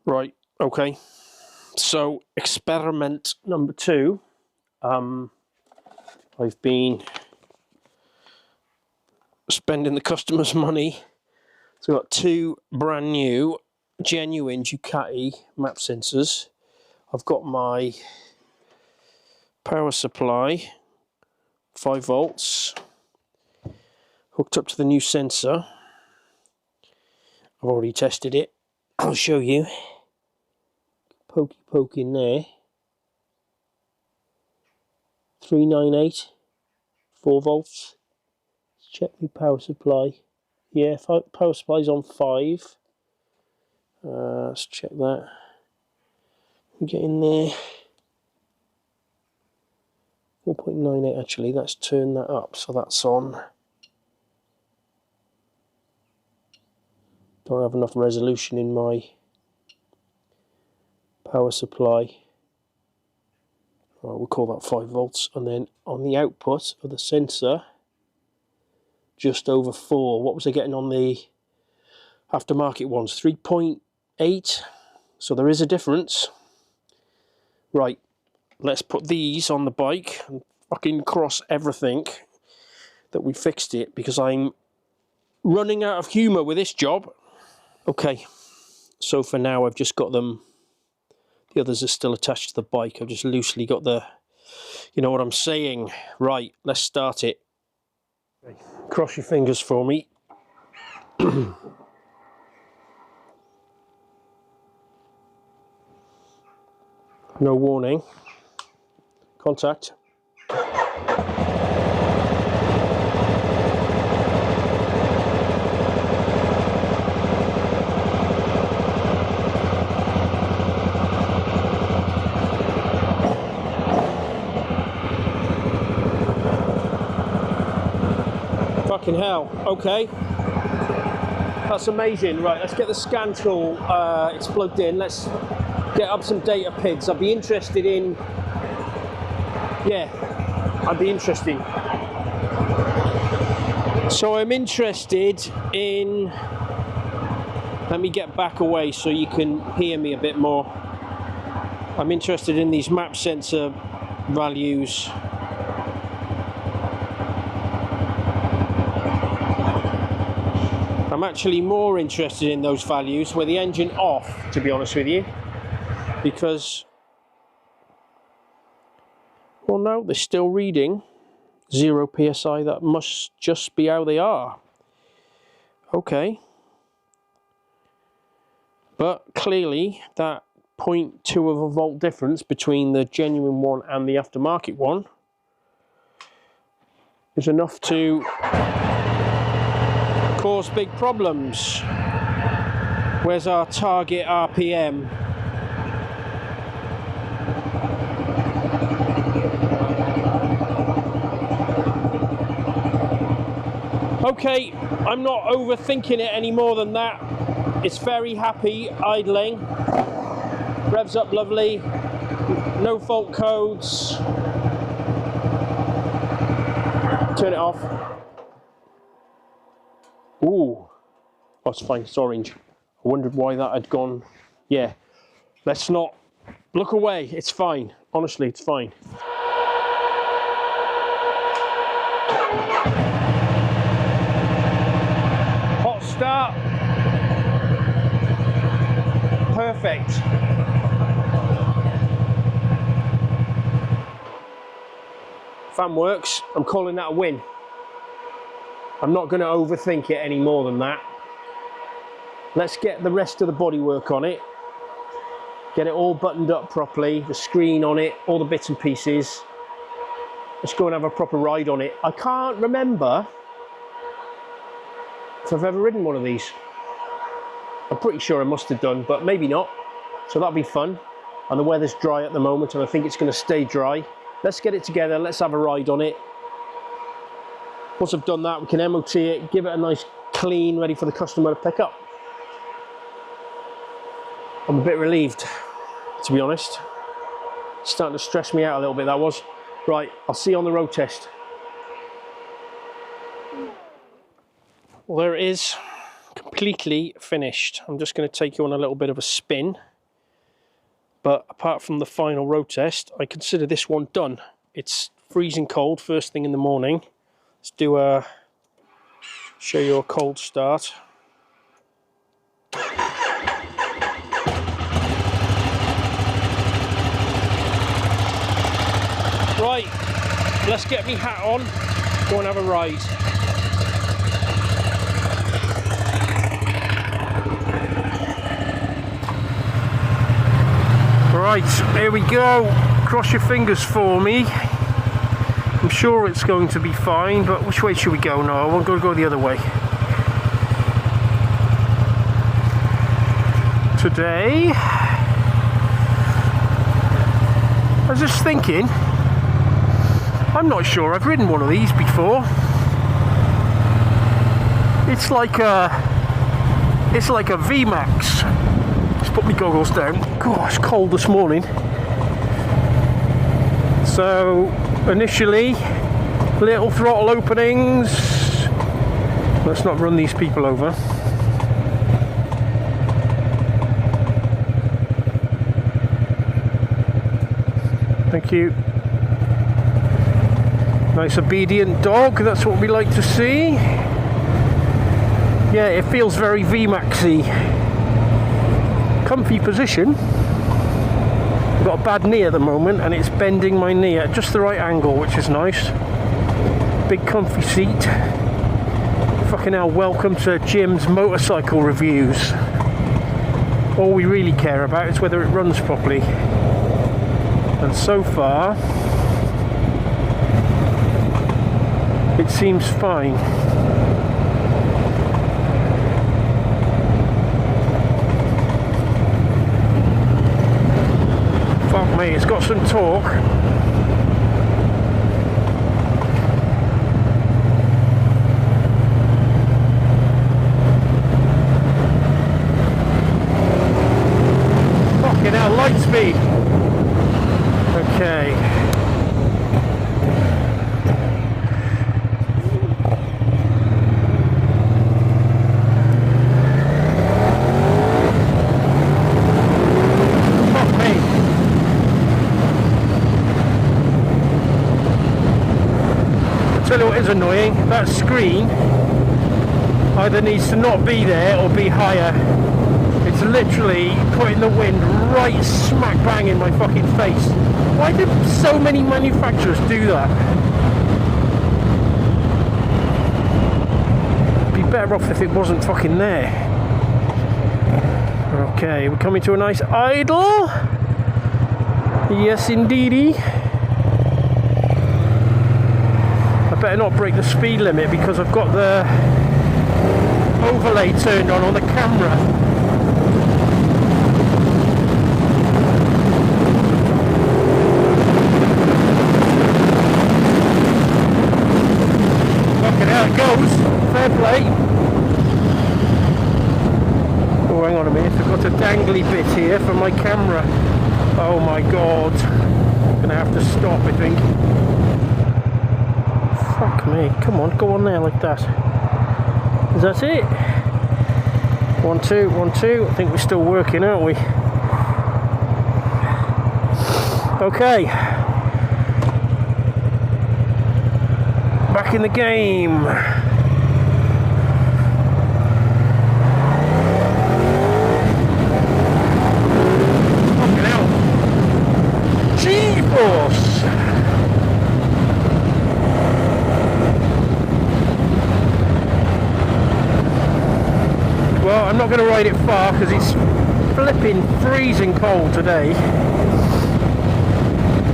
Right, okay. So experiment number 2. I've been spending the customer's money. So I've got 2 brand new, genuine Ducati map sensors. I've got my power supply, 5 volts, hooked up to the new sensor. I've already tested it. I'll show you. Poke in there. 398, 4 volts. Let's check the power supply. Yeah, power supply's on 5. Let's check that. Get in there. 4.98 actually, let's turn that up so that's on. Don't have enough resolution in my power supply. Right, we'll call that 5 volts. And then on the output of the sensor, just over 4. What was I getting on the aftermarket ones? 3.8. So there is a difference. Right, let's put these on the bike and fucking cross everything that we fixed it, because I'm running out of humour with this job. Okay, so for now I've just got them. The others are still attached to the bike. I've just loosely got the, you know what I'm saying. Right, let's start it. Okay. Cross your fingers for me. No warning. Contact. Fucking hell. Okay. That's amazing. Right, let's get the scan tool. It's plugged in. Let's get up some data pids. I'd be interested in... Yeah, I'd be interested. So I'm interested in... Let me get back away so you can hear me a bit more. I'm interested in these map sensor values. I'm actually more interested in those values with the engine off, to be honest with you, because, well, no, they're still reading 0 psi. That must just be how they are. Okay, but clearly that 0.2 of a volt difference between the genuine one and the aftermarket one is enough to cause big problems. Where's our target RPM? Okay, I'm not overthinking it any more than that. It's very happy idling. Revs up lovely. No fault codes. Turn it off. Ooh, oh, it's fine, it's orange. I wondered why that had gone. Yeah, let's not look away, it's fine. Honestly, it's fine. Hot start. Perfect. Fan works, I'm calling that a win. I'm not going to overthink it any more than that. Let's get the rest of the bodywork on it. Get it all buttoned up properly, the screen on it, all the bits and pieces. Let's go and have a proper ride on it. I can't remember if I've ever ridden one of these. I'm pretty sure I must have done, but maybe not. So that'll be fun. And the weather's dry at the moment, and I think it's going to stay dry. Let's get it together, let's have a ride on it. Once I've done that, we can MOT it, give it a nice clean, ready for the customer to pick up. I'm a bit relieved, to be honest. It's starting to stress me out a little bit, that was. Right, I'll see you on the road test. Well, there it is, completely finished. I'm just going to take you on a little bit of a spin. But apart from the final road test, I consider this one done. It's freezing cold first thing in the morning. Let's do a show you a cold start. Right, let's get me hat on, go and have a ride. Right, here we go. Cross your fingers for me. I'm sure it's going to be fine, but which way should we go now? I want to go the other way. Today, I was just thinking, I'm not sure I've ridden one of these before. It's like a VMAX. Let's put my goggles down. God, it's cold this morning. So initially, little throttle openings. Let's not run these people over. Thank you. Nice obedient dog, that's what we like to see. Yeah, it feels very VMAX-y. Comfy position. I've got a bad knee at the moment and it's bending my knee at just the right angle, which is nice. Big comfy seat. Fucking hell, welcome to Jim's motorcycle reviews. All we really care about is whether it runs properly. And so far, it seems fine. Fuck me, it's got some torque. Fucking hell, light speed. Okay. Tell you what is annoying, that screen either needs to not be there or be higher. It's literally putting the wind right smack bang in my fucking face. Why do so many manufacturers do that? It'd be better off if it wasn't fucking there. Okay, we're coming to a nice idle. Yes indeedy. Better not break the speed limit because I've got the overlay turned on the camera. Fucking hell, it goes. Fair play. Oh, hang on a minute, I've got a dangly bit here for my camera. Oh my god. I'm gonna have to stop, I think. Fuck me, come on, go on there like that. Is that it? 1, 2, 1, 2. I think we're still working, aren't we? Okay. Back in the game. Fucking hell. G-force! Well, I'm not going to ride it far because it's flipping freezing cold today.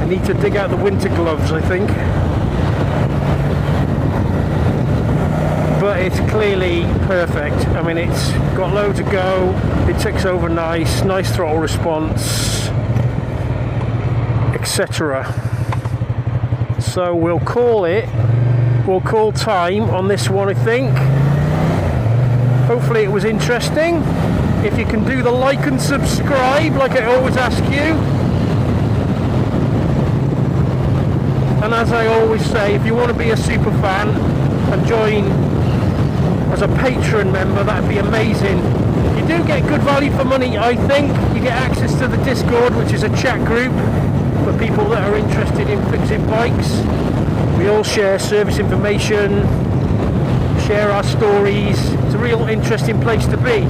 I need to dig out the winter gloves, I think. But it's clearly perfect. I mean, it's got low to go, it ticks over nice throttle response, etc. So we'll call time on this one, I think. Hopefully it was interesting. If you can do the like and subscribe like I always ask you. And as I always say, if you want to be a super fan and join as a Patreon member, that'd be amazing. You you do get good value for money, I think. You get access to the Discord, which is a chat group for people that are interested in fixing bikes. We all share service information, share our stories. It's a real interesting place to be.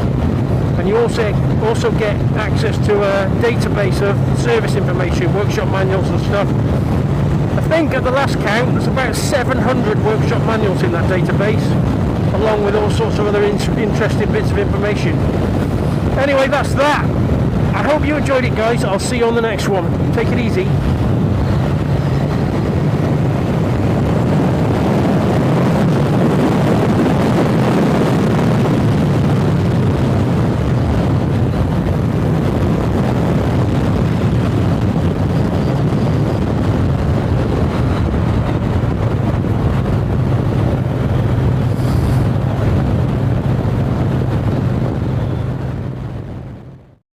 And you also get access to a database of service information, workshop manuals and stuff. I think at the last count there's about 700 workshop manuals in that database, along with all sorts of other interesting bits of information. Anyway, that's that. I hope you enjoyed it, guys. I'll see you on the next one. Take it easy.